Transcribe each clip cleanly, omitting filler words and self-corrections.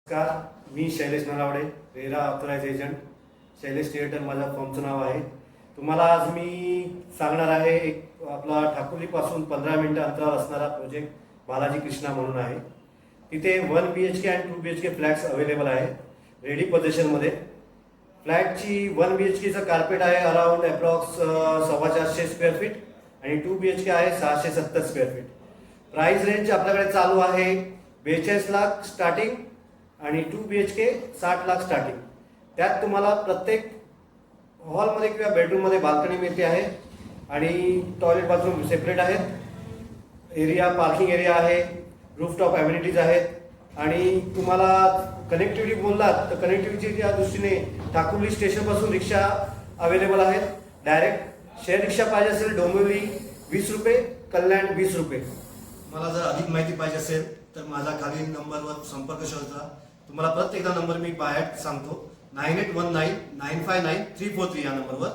नमस्कार, मी Shailesh Naravade, RERA authorised agent. Shailesh theatre माझ्या फॉर्मचं नाव आहे. तुम्हाला आज मी सांगणार आहे एक आपला ठाकुर्लीपासून 15 मिनिटं अंतरावर असणारा प्रोजेक्ट बालाजी कृष्णा म्हणून आहे. तिथे 1 BHK आणि 2 BHK फ्लॅट्स अवेलेबल आहे रेडी पोझिशनमध्ये. फ्लॅटची 1 BHKचं कार्पेट आहे अराउंड अप्रॉक्स 450 स्क्वेअर फीट आणि 2 BHK आहे 670 स्क्वेअर फीट. प्राइस रेंज आपल्याकडे चालू आहे 42 लाख स्टार्टिंग आणि 2 BHK 60 लाख स्टार्टिंग. त्यात तुम्हाला प्रत्येक हॉलमध्ये किंवा बेडरूममध्ये बाल्कनी मिळते आहे आणि टॉयलेट बाथरूम सेपरेट आहेत. एरिया पार्किंग एरिया आहे, रूफटॉप ॲम्युनिटीज आहेत आणि तुम्हाला कनेक्टिव्हिटी बोललात तर कनेक्टिव्हिटीच्या दृष्टीने ठाकुर्ली स्टेशनपासून रिक्षा अवेलेबल आहेत. डायरेक्ट शेअर रिक्षा पाहिजे असेल डोंबिवली 20 रुपये, कल्याण 20 रुपये. मला जर अधिक माहिती पाहिजे असेल तर माझा खालील नंबरवर संपर्क साधा. तुम्हाला परत एकदा नंबर मी बाहेर सांगतो 9819959343 या नंबरवर.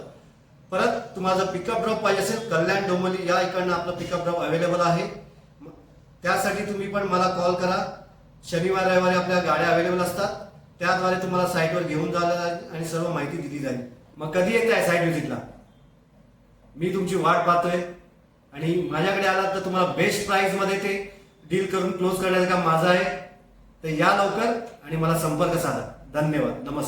परत तुम्हाला जर पिकअप ड्रॉप पाहिजे असेल कल्याण डोंबिवली या इकडनं आपलं पिकअप ड्रॉप अवेलेबल आहे. त्यासाठी तुम्ही पण मला कॉल करा. शनिवार रविवारी आपल्या गाड्या अवेलेबल असतात. त्याद्वारे तुम्हाला साईटवर घेऊन जायला जाईल आणि सर्व माहिती दिली जाईल. मग कधी येत आहे साईट व्हिजिटला? मी तुमची वाट पाहतोय आणि माझ्याकडे आलात तर तुम्हाला बेस्ट प्राइसमध्ये ते डील करून क्लोज करण्याचं काम माझं आहे. तर या लवकर आणि मला संपर्क साधा. धन्यवाद. नमस्कार.